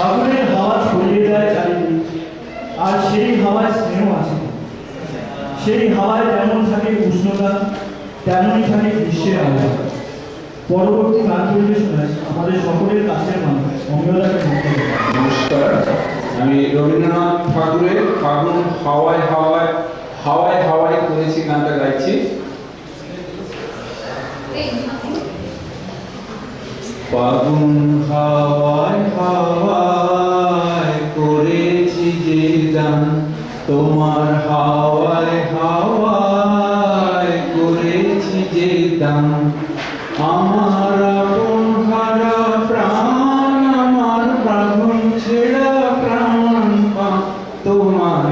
ফাগুনের হাওয়া ছড়িয়ে দেয় চারিদিক, আর সেই হাওয়ায় স্নেহ আছে। সেই হাওয়ায় যেমন থাকে উষ্ণতা, তেমনই থাকে গ্রীষ্মের আলো। পরবর্তী গান পরিবেশনায় আমাদের সকলের কাছের মানুষ অমিয়দাকে নমস্কার, আমি রবীন্দ্রনাথ ঠাকুরের ফাগুন হাওয়ায় হাওয়ায় হাওয়ায় হাওয়ায় করেছি গানটা গাইছি। ফাগুন হাওয়ায় হাওয়ায় করেছি যে গান, তোমার হাওয়ায় হাওয়ায় করেছি যে গান। আমার আপন হারা প্রাণ, আমার প্রাণ ছেড়া প্রাণ তোমার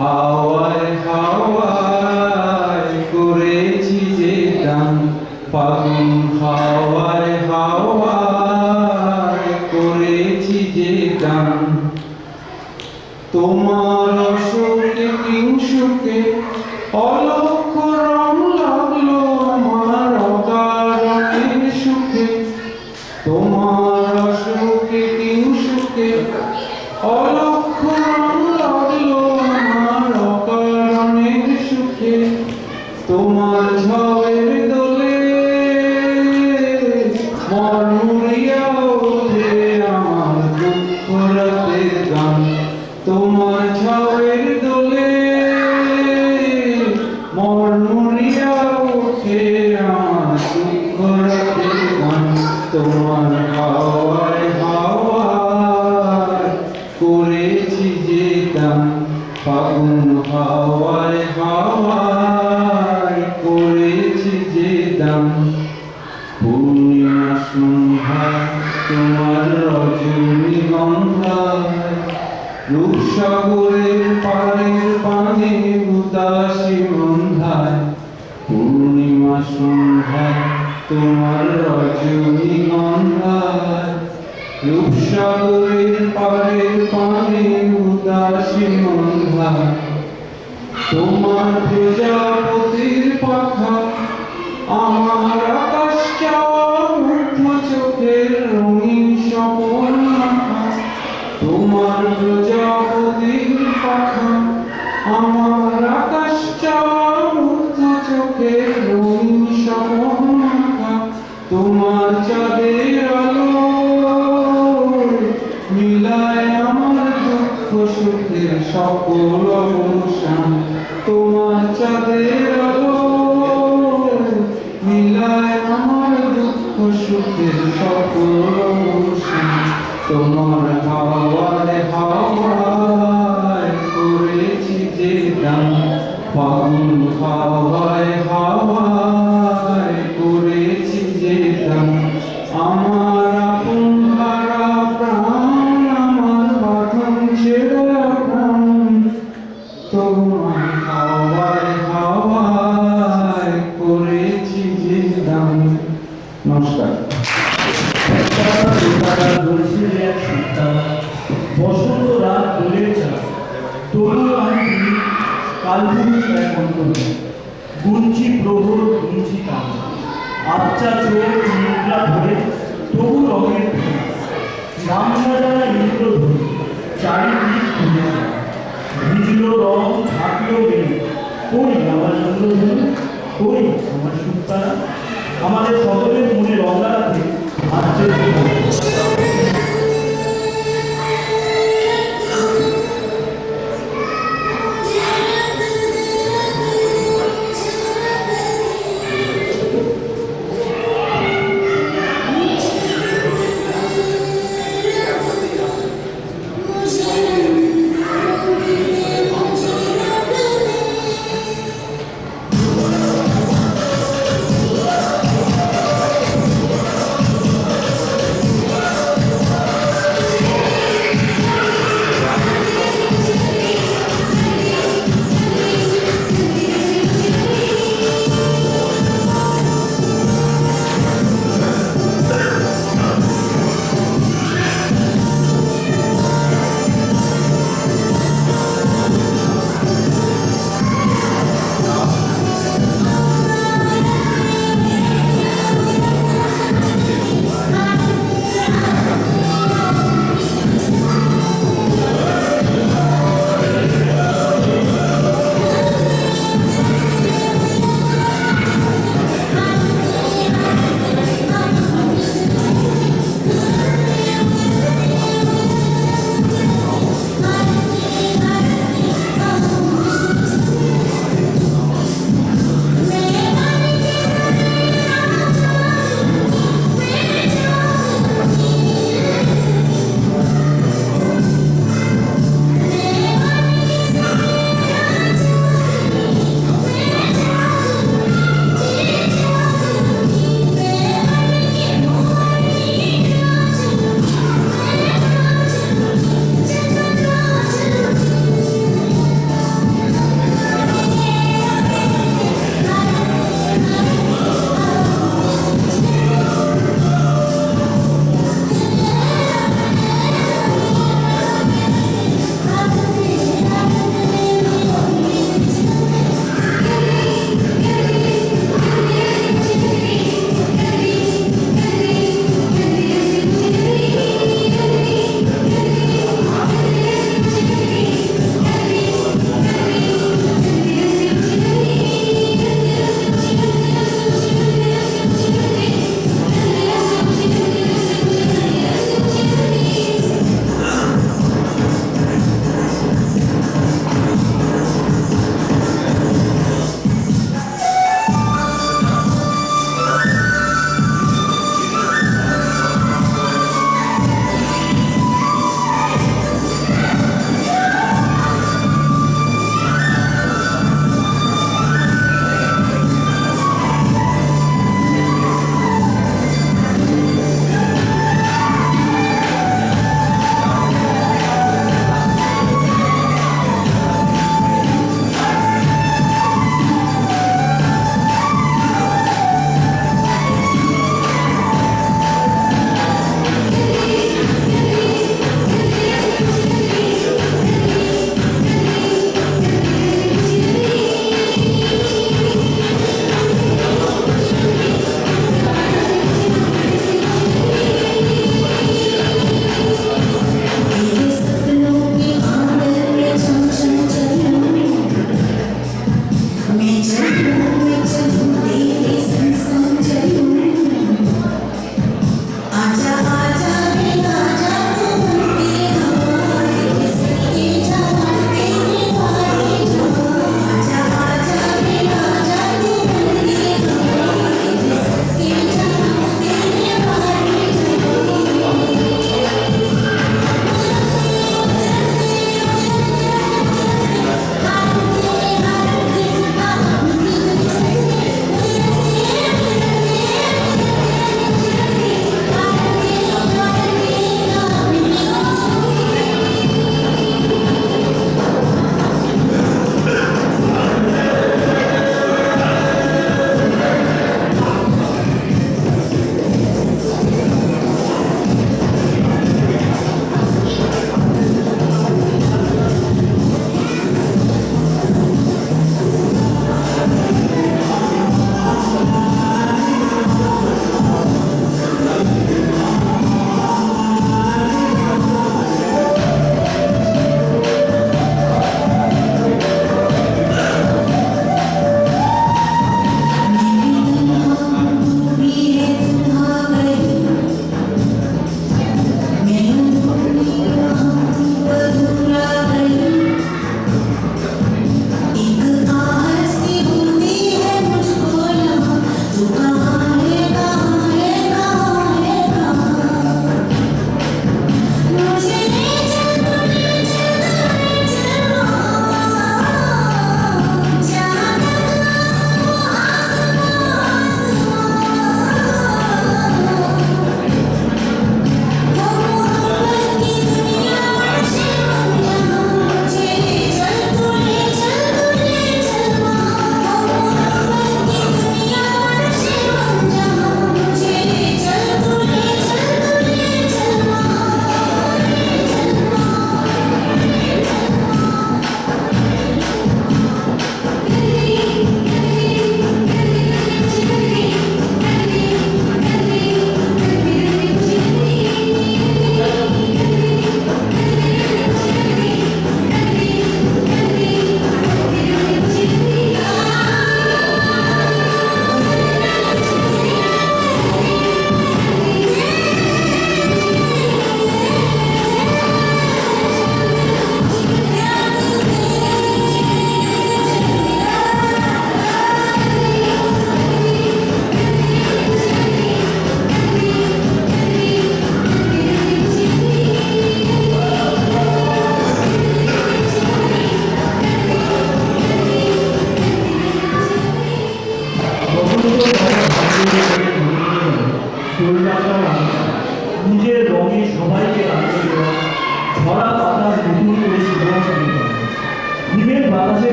হাওয়ায় হাওয়ায় করেছি যে গান। ফাগুন হাওয়ায় হাওয়ায় করেছি যে গান। তোমার অসুখে কিংসুখে অলক্ষ রং লাগলো আমার অকারণের সুখে। তোমার অসুখে কিংসুখে অলক্ষ রং লাগলো আমার অকারণের সুখে। তোমার ঝড়ের দোলে মরমরিয়া ওঠে আমার দুঃখ রাতের গান। তোমার ঝড়ের দোলে মরমরিয়া ওঠে আমার দুঃখ রাতের গান। তোমার হাওয়ায় হাওয়ায় করেছি যে গান। ফাগুন হাওয়ায় হাওয়ায় করেছি যে গান। পূর্ণিমা সন্ধ্যায় তোমার রজনীগন্ধায় রূপসাগরের পাড়ের পানে উদাসী সন্ধ্যায়। পূর্ণিমা সন্ধ্যায় তোমার রজনীগন্ধায় রূপসাগরের পাড়ের পানে উদাসী সন্ধ্যায়। তোমার প্রজাপতির পাখা আমার আকাশ চাওয়া মুগ্ধ চোখের রঙিন স্বপন আঁকা। তোমার প্রজাপতির পাখা আমার আকাশ চাওয়া মুগ্ধ চোখের রঙিন স্বপন আঁকা। তোমার চাঁদের আলো মিলায় আমার দুঃখ সুখের সকল অবসান। তোমার চাঁদের আলো মিলায় আমার দুঃখ সুখের সকল অবসান। তোমার হাওয়ায় হাওয়ায় করেছি যে গান। ফাগুন হাওয়ায় হাওয়ায় করেছি যে গান। আমার আপন হারা প্রাণ, আমার বাঁধন ছেড়া প্রাণ তোমার হাওয়ায় হাওয়ায় করেছি যে গান। নমস্কার। বসন্ত রাত দোলের চাঁদ, তরু আমি কালপুরুষ এক অন্তরে গুঞ্জি প্রহর গুঞ্জি কাল। আচ্ছা চোখ মুদ্রা ধরে তবু রঙের নাম না জানা ইন্দ্র ধরে চারিদিক ঘুরে যায়। ভিজল রং থাকলো বেড়ে কই আমার চন্দ্রধনু, কই আমার সুতারা। আমাদের সকলের মনে রঙা রাখে আজকের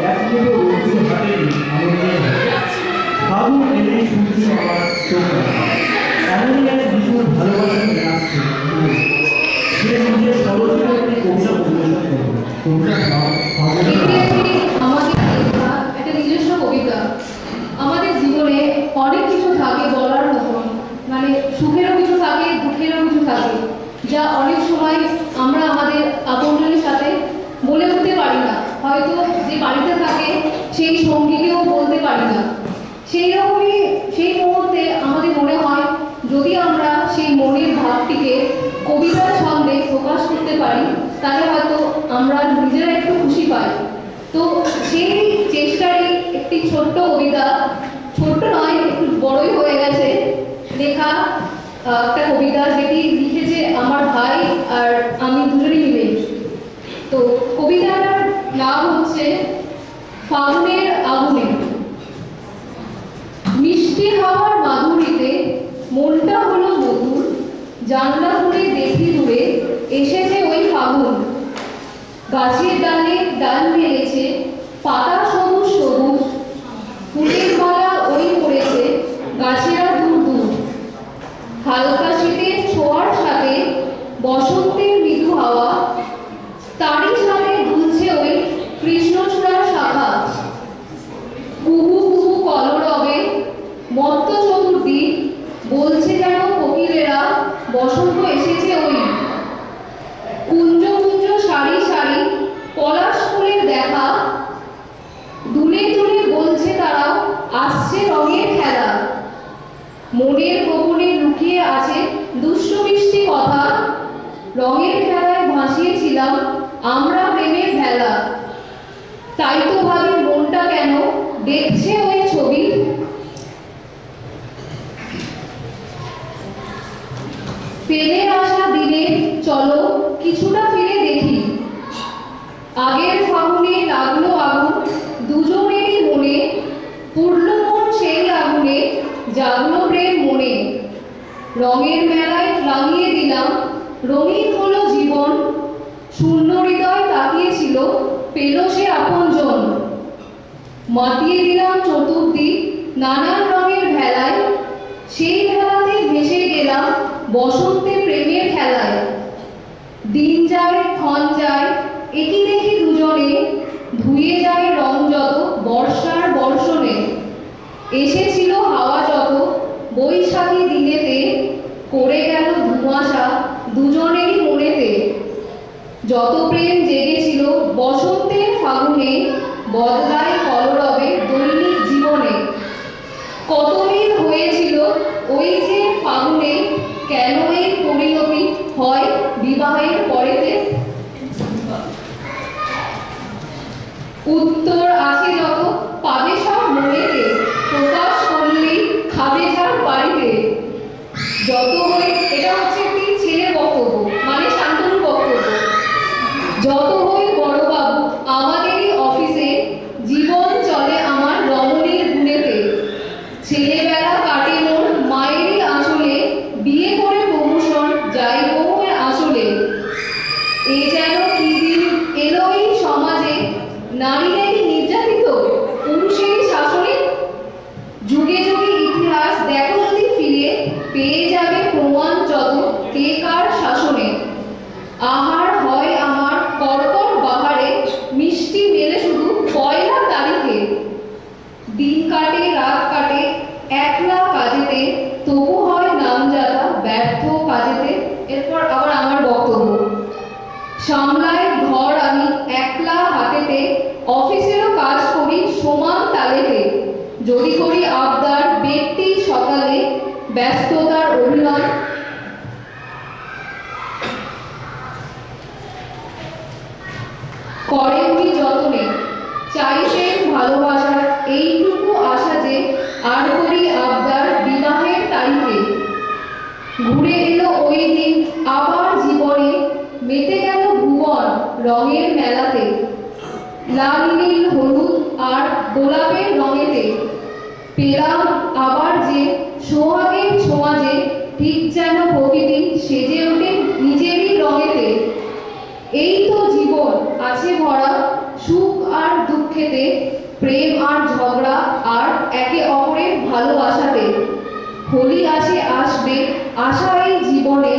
এক মুঠো রোদ্দুর হাতে নিয়ে আনন্দের ফাগুন এলেই সূর্য আমার চোখ রাখে। এমনই এক ভীষণ ভালোবাসা নিয়ে আসছে সে নিজের সরস্বতী একটি কবিতা পরিবেশন করবে। কবিতার নাম ফাগুনের রাত। আমাদের লেখা একটা নিজস্ব কবিতা। আমাদের জীবনে অনেক কিছু থাকে বলার মতন, মানে সুখেরও কিছু থাকে, দুঃখেরও কিছু থাকে, যা অনেক সময় আমরা আমাদের আপনজনের সাথে বলে উঠতে পারি না। হয়তো যে বাড়িতে থাকে সেই সঙ্গীকেও বলতে পারি না। সেই রকমই সেই মুহূর্তে আমাদের মনে হয় যদি আমরা সেই মনের ভাবটিকে কবিতার ছন্দে প্রকাশ করতে পারি তাহলে হয়তো আমরা নিজেরা একটু খুশি পাই। তো সেই চেষ্টারই একটি ছোট্ট কবিতা, ছোট্ট নয় একটু বড়ই হয়ে গেছে, লেখা একটা কবিতা যেটি লিখেছে আমার ভাই আর আমি দুজনেই মিলে। তো কবিতাটার নাম হচ্ছে ফাগুনের আগুনে। মিষ্টি হাওয়ার মাধুরীতে মনটা হলো মধুর, জানলা খুলে দেখি দূরে এসেছে ওই ফাগুন। গাছের ডালে ডাল মেলেছে, পাতা সবুজ সবুজ, ফুলের মালা ওই পড়েছে গাছেরা দূর দূর। হালকা শীতের ছোঁয়ার সাথে বসন্তের মৃদু হাওয়া, তারই সাথে দুলছে ওই কৃষ্ণচূড়ার শাখা। কুহু কুহু কলরবে মত্ত চতুর্দিক, বলছে যেন কোকিলেরা বসন্ত এসেছে ওই। কুঞ্জ কুঞ্জ সারি সারি পলাশ ফুলের দেখা, দুলে দুলে বলছে তারা আসছে রঙের খেলা। মনের গোপনে লুকিয়ে আছে দুষ্ট মিষ্টি কথা, রঙের খেলায় ভাসিয়েছিলাম আমরা প্রেমের ভেলা। তাই তো ভাবি মনটা কেন দেখছে ওই ছবি। ফেলে আসা দিনে চলো কিছুটা ফিরে দেখি, আগের ফাগুনে লাগলো আগুন দুজনেরই মনে, পুরল মন সেই আগুনে জাগলো প্রেম মনে। রঙের মেলায় লাগিয়ে দিলাম রঙিন হলো জীবন, শূন্য হৃদয় তাকিয়েছিল পেল সে আপনজন। মাতিয়ে দিলাম চতুর্দিক নানান রঙের ভেলায়, সেই ভেলাতে ভেসে গেলাম বসন্তে প্রেমের খেলায়। দিন যায় ক্ষণ যায় একই দেখি দুজনে, ধুয়ে যায় রং যত বর্ষার বর্ষণে। এসেছিল হাওয়া যত বৈশাখী দিনেতে, করে গেল ধুমাশা দুজনেরই মনেতে। যত প্রেম জেগেছিল বসন্তের ফাগুনে, বদলায় কলরবে দৈনিক জীবনে। কত মিল হয়েছিল ওই যে ফাগুনে, কেন এই পরিণতি হয় বিবাহের পরেতে। উত্তর আছে যত পাবে সব মনেতে, প্রকাশ করলেই খাবে যার বাড়িতে। যত হই, এটা হচ্ছে একটি ছেলের বক্তব্য, মানে শান্তনুর বক্তব্য। যত হই বড় বাবু আমাদেরই অফিসে, জীবন চলে আমার রমণীর গুণেতে। ছেলেবেলা কাটে মোর মায়েরই আঁচলে, বিয়ে করে প্রমোশন যাই বউয়ের আঁচলে। এ যেন কি দিন এলো এই সমাজে, নারীরাই নির্যাতিত পুরুষেরই শাসনে। যুগে যুগে ইতিহাস দেখো যদি ফিরে, পেয়ে যাবে প্রমাণ যত কে কার শাসনে। আহার হয় আমার কর্কর বাহারে, মিষ্টি মেলে শুধু পয়লা তারিখে। দিন কাটে রাত কাটে একলা কাজেতে, তবু হয় নামজাদা ব্যর্থ কাজেতে। এরপর আবার আমার বক্তব্য। সামলায় ঘর আমি একলা হাতেতে, অফিসেরও কাজ করি সমান তালেতে। যদি করি আবদার ব্যক্তি সকালে, ব্যস্ততার অভিনয় করে উনি যতনে। চাইছেন ভালোবাসার এইটুকু আশা যে, আর করি আবদার বিবাহের তারিখে। ঘুরে এলো ওই দিন আবার জীবনে, মেতে গেল ভুবন রঙের মেলাতে। লাল নীল হলুদ আর গোলাপের রঙেতে, পেলাম আবার যে সোহাগের ছোঁয়া যে, ঠিক যেন প্রকৃতি সেজে ওঠে নিজেরই রঙেতে। এই তো জীবন আছে ভরা সুখ আর দুঃখে। দুঃখেতে, প্রেম আর ঝগড়া আর একে অপরের ভালোবাসাতে। হোলি আসে আসবে আশা এই জীবনে,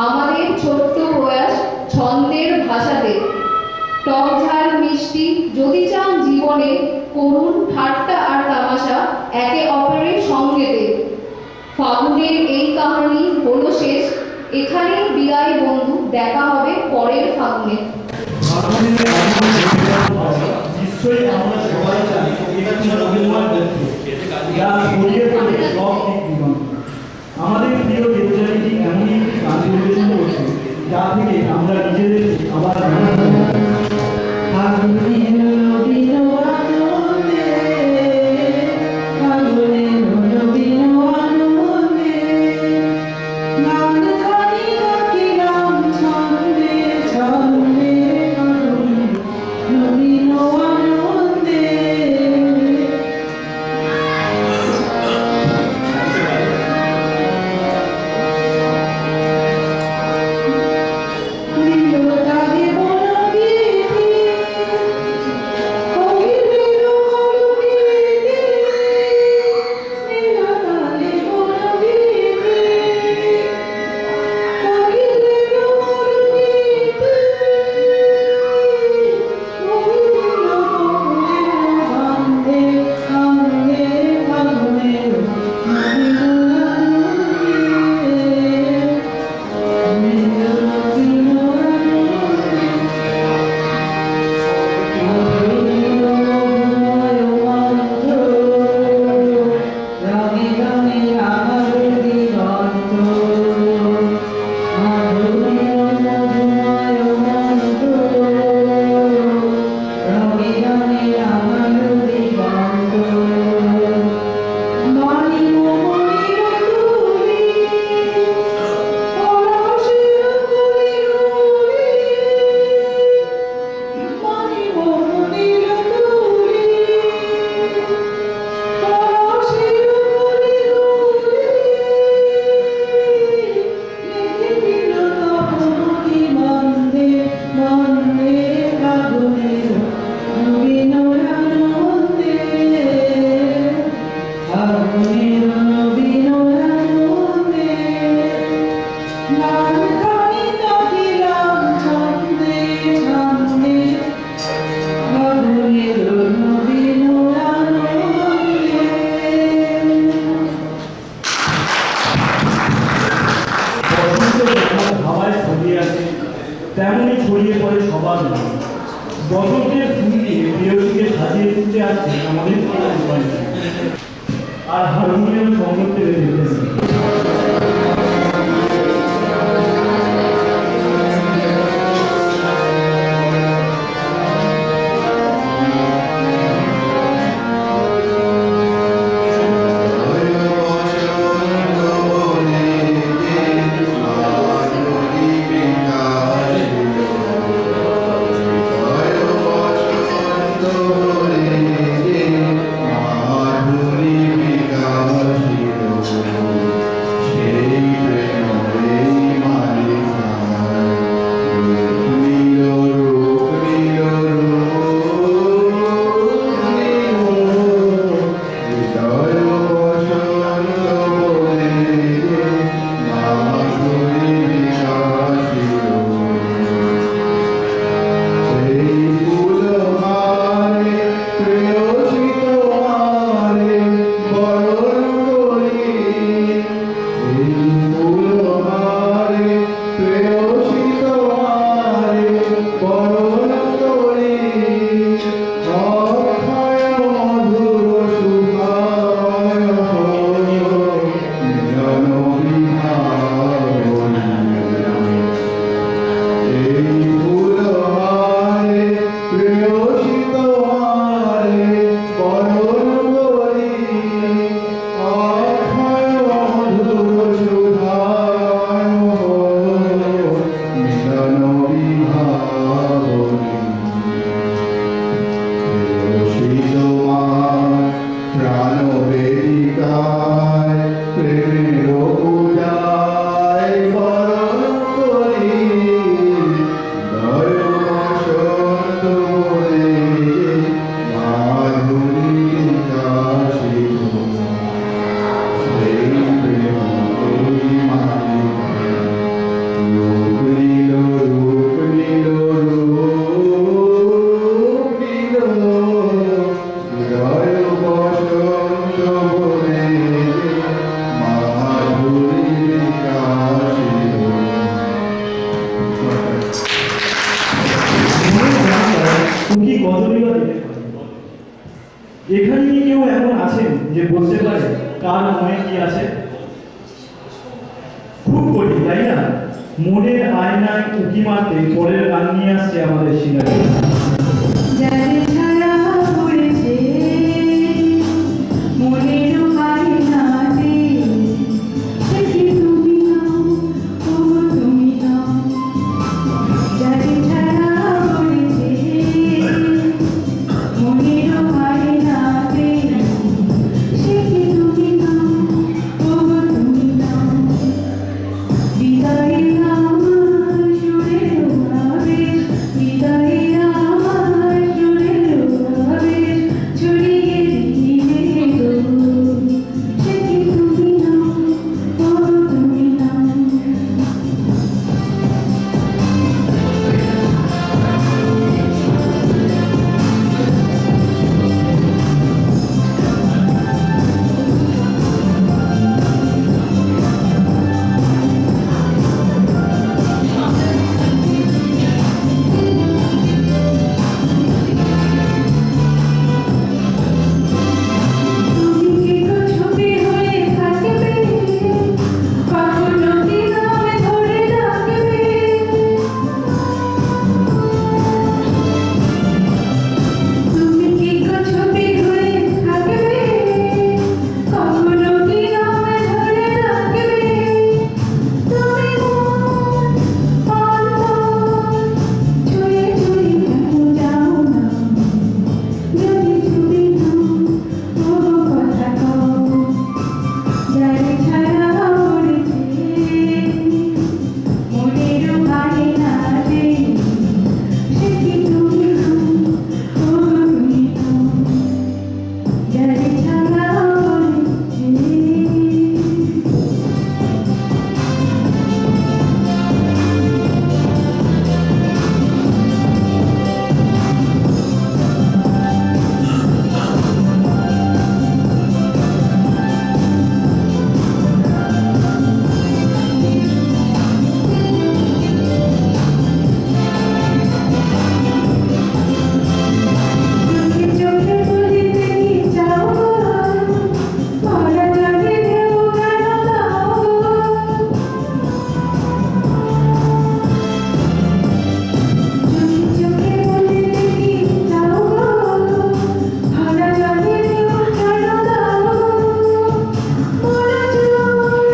আমাদের ছোট্ট প্রয়াস ছন্দের ভাষাতে। টক ঝাল মিষ্টি যদি চান জীবনে, করুণ ঠাট্টা আর তামাশা একে অপরের সঙ্গেতে। ফাগুনের এই কাহিনী হলো শেষ, এখানেই বিদায় বন্ধু, দেখা হবে পরের ফাগুনে। ফাগুনের আগমন ঘটে যাওয়ার পরে নিশ্চয়ই আমরা সবাই চাই একটি রবীন্দ্রনাথ বন্ধু, যা ছড়িয়ে পড়ে সব দিক দিগন্তে। আমাদের প্রিয় দেবযানীটি এমনই একটি গান পরিবেশন করছে, যা থেকে আমরা নিজেদের আবার ফাগুনের নবীন আনন্দে, ফাগুনের নবীন আনন্দে, গান গাই গাইলাম ছন্দে ছন্দে, ফাগুনের নবীন আনন্দে। নীলতারে বনবীথি, কহিলেন কলবীথি, নীলতারে বনবীথি, কহিলেন কলবীথি, কহিলেন কান্দে কান্দে ফাগুনের নবীন আনন্দে। বসন্ত যেমন হাওয়ায় ছড়িয়ে আছে, তেমনই ছড়িয়ে পড়ে সবার মনে। বসন্তের ফুল দিয়ে প্রেয়সীকে সাজিয়ে তুলতে আসছে আমাদের কোম্পানি, আর হারমোনিয়াম সংগতে বেঁধেছে। উকি গজলই বা দিতে পারে। এখানে কি কেউ এমন আছেন যে বলতে পারে কার মনে কি আছে? খুব কঠিন, তাই না? মনের আয়নায় উকি মারতে পরের গান নিয়ে আসছে আমাদের সিনারি। যারে ছায়া পড়েছে মনের আয়নাতে, সে কি তুমি নাও, ও তুমি নাও। যারে ছায়া পড়েছে মনের আয়নাতে, সে কি তুমি নাও, ও তুমি নাও। বিদায় আমার সুরের আবেশ, বিদায় আমার সুরের আবেশ, ছড়িয়ে দিলে গো, সে কি তুমি নাও, ও তুমি নাও। তুমি কি গো ছবি হয়ে থাকবে, কখনো কি নামে ধরে রাখবে? তুমি কি গো ছবি হয়ে থাকবে, কখনো কি নামে ধরে রাখবে? তুমি মন অন্তর ছুঁয়ে ছুঁয়ে কেন যাও না, যদি ছবি নাও, ও কথা কও। যারে ছায়া পড়েছে মনের আয়নাতে, সে কি তুমি নাও, ও তুমি নাও। যারে ছায়া পড়েছে। চোখে চোখে বলিতে কি চাও গো, মারা জানে ঢেউ কেন দাও গো? চোখে চোখে বলিতে কি চাও গো, মারা জানে ঢেউ কেন দাও গো? মোরা জোর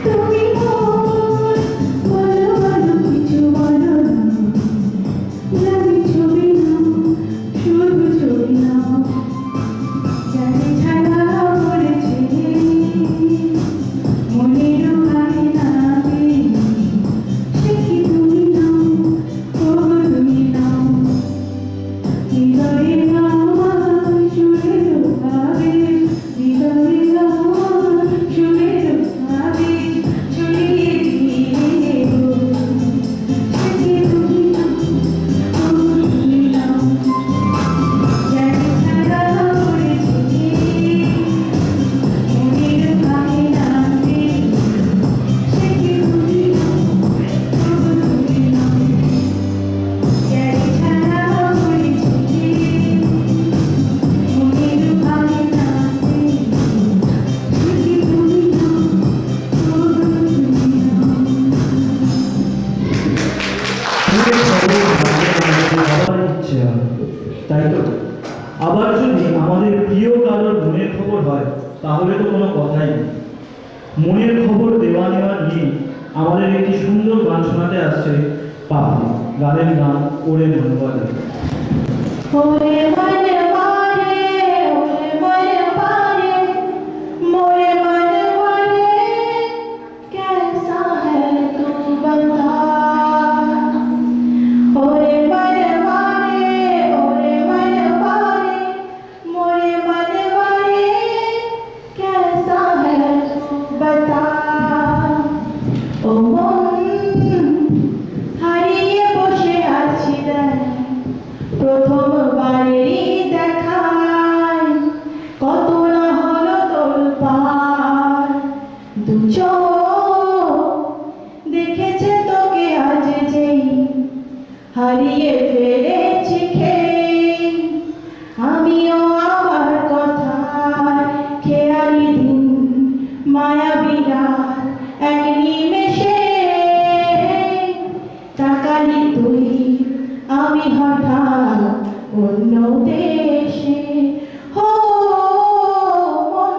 তুমি মোর, বলো বলো কিছু বলো না। জানি ছবি নাও, শুধু ছবি নাও। যারে ছায়া পড়েছে মনের আয়নাতে, সে কি তুমি নাও, ও তুমি নাও। হৃদয়ে আমার সুরের আবেশ, হৃদয়ে আমার সুরের আবেশ, ছড়িয়ে দিলে গো, সে কি তুমি নাও, ও তুমি নাও। যারে ছায়া পড়েছে মনের আয়নাতে, সে কি তুমি নাও, ও তুমি নাও। যারে ছায়া পড়েছে মনের আয়নাতে, সে কি তুমি নাও, ও তুমি নাও। আবার ইচ্ছে হয়, তাই তো? আবার যদি আমাদের প্রিয় কারোর মনের খবর হয় তাহলে তো কোনো কথাই নেই। মনের খবর দেওয়া নেওয়া নিয়ে আমাদের একটি সুন্দর গান শোনাতে আসছে পাপড়ি। গানের নাম ওরে মনবারে। ওরে মনবারে, ওরে মনবারে, মোরে মনবারে, कैसा है तू बता। ओरे मनवारे, मोरे मनवारे, कैसा है तू बता। ও মন হারিয়ে বসে আছি দেখ, প্রথমবারেরই দেখায় কত না হলো তোর পার। দু চোখ দেখেছে তোকে আজ যেই, হারিয়ে ফেলেছি খেয়ে বাড়ি তুই, আমি হঠাৎ অন্য দেশে। হো মন,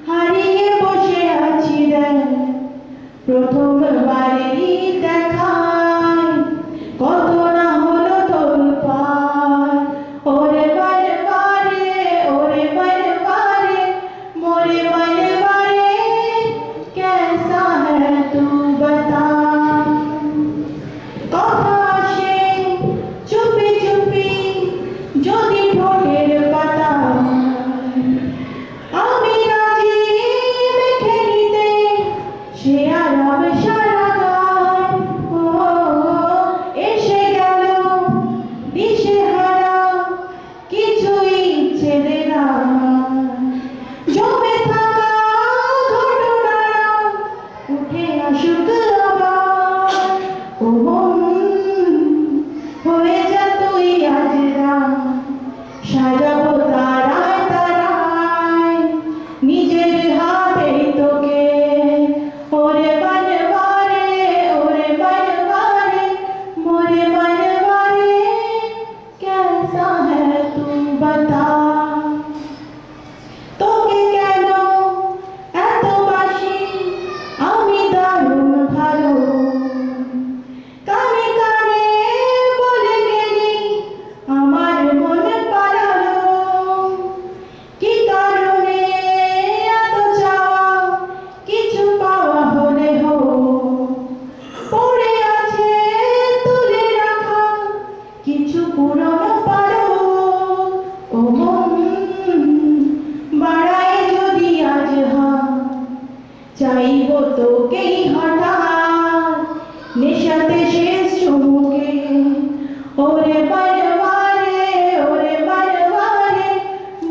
হারিয়ে বসে আছি রে, প্রথমবারেরই দেখায় কত না হলো তোলপাড়। ওরে বারে বারে, ওরে বারে বারে, মোরে বারে বারে, कैसा है तू बता। কথা আসে চুপি চুপি যদি ঠোঁটের পাতা, আমি রাজি মেখে নিতে সে আরাম সারা গায়। ও এসে গেল দিশেহারা, কিছুই ছেড়ে না, জমে থাকা ঘটনারা উঠে আসুক আবার। ও মন, হয়ে যা তুই আজ রাত, সাজাবো তারায় তারায় নিজের হাতে তোকে। ওরে বারে বারে, ওরে বারে বারে, মোরে বারে বারে, कैसा है तू बता। তোকে কেন এত বাসি আমি দারুণ ভালো, কানে কানে বলে গেলি আমার মন পালালো। কি কারণে এত চাওয়া, কিছু পাওয়া হলে হো, পড়ে আছে তুলে রাখা কিছু পুরনো পারো। ও মন, বাড়ায় যদি আজ হাত, চাইব তোকেই হঠাৎ নেশাতে শেষ চুমুকে। ওরে বারে বারে, ওরে বারে বারে,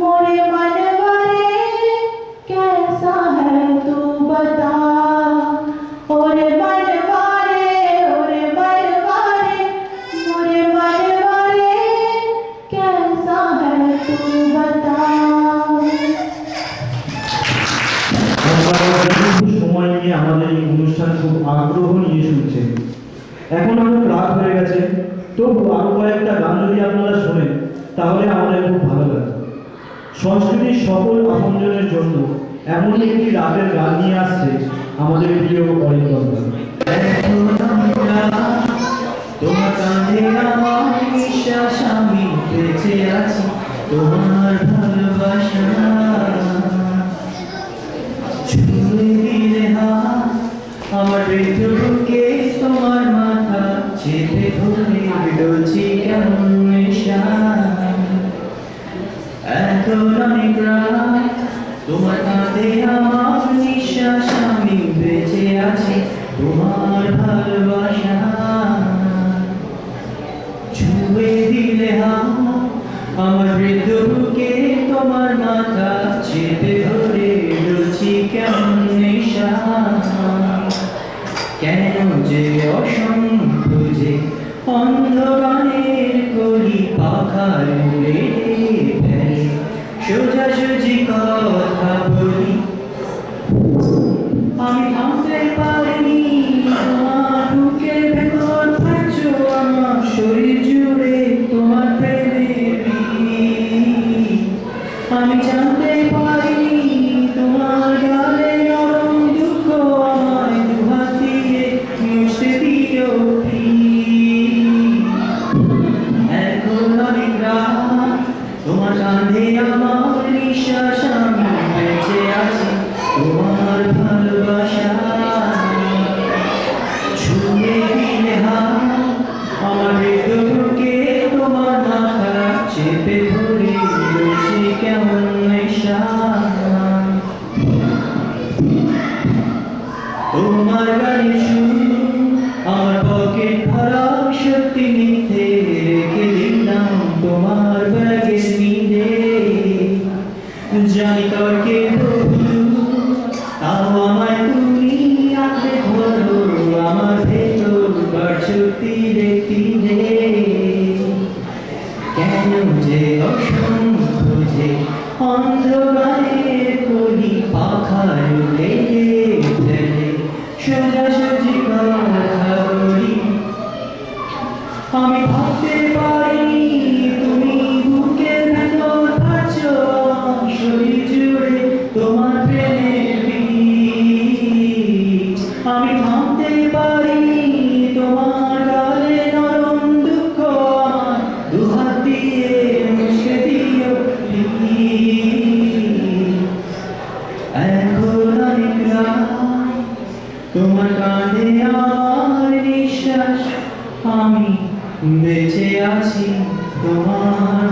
মোরে বারে বারে, कैसा है तू बता। ওরে বারে বারে, ওরে বারে বারে, মোরে বারে বারে, कैसा है तू बता। আপনারা যেটুকু সময় নিয়ে আমাদের এই অনুষ্ঠান খুব আগ্রহ নিয়ে শুনছেন। এখন অনেক রাত হয়ে গেছে, তবু আরো কয়েকটা গান যদি আপনারা শোনেন তাহলে আমাদের খুব ভালো লাগে। সংস্কৃতির সকল আপনজনের জন্য এমন একটি রাতের গান নিয়ে আসছে আমাদের প্রিয় অরিন্দম দা। তোমার কাঁধে আমার বিশ্বাস, আমি বেঁচে আছি তোমার ভালোবাসা। ছুঁয়ে দিলে হাত আমার হৃদয়কে, তোমার মাথা চেপে ধরে ডলছি কেমন নেশা। এখন অনেক রাত, তোমার কাঁধে আমার নিঃশ্বাস, আমি বেঁচে আছি তোমার ভালোবাসা। ছুঁয়ে দিলে হাত আমার হৃদয়কে, তোমার মাথা চেপে ধরে ডলছি কেমন নেশা। কেন যে অসংখ্য যে অন্ধকারের কলি পাখার উড়ে ফেলে, সোজাসুজি কথা বলি আমি থামতে পারিনি। তোমার বুকের ভেতর থাকছো আমার শরীর জুড়ে, তোমার প্রেমের বীজ। আমি জানতে পারিনি তোমার গালে নরম দুঃখ, আমায় দুহাত দিয়ে মুছতে দিও please। এখন অনেক রাত, তোমার কাঁধে আমার নিঃশ্বাস, আমি বেঁচে আছি তোমার ভালোবাসা। ছুঁয়ে দিলে হাত আমার হৃদয়কে, তোমার মাথা চেপে ধরে রয়েছি কেমন নেশা। তোমার গানের সুর আমার পকেট ভরা, সত্যি মিথ্যে রেখে দিলাম তোমার ব্যাগের নিদে। জানি তর্কে তাও আমায় তুমি আঁকড়ে ধরো, আমার ভেতর বাড়ছো তীরে তীরে। কেন যে অসংখ্য যে অন্ধকারের কলি পাখার উড়ে ফেলে, সোজাসুজি কথা বলি আমি বেঁচে আছি তোমার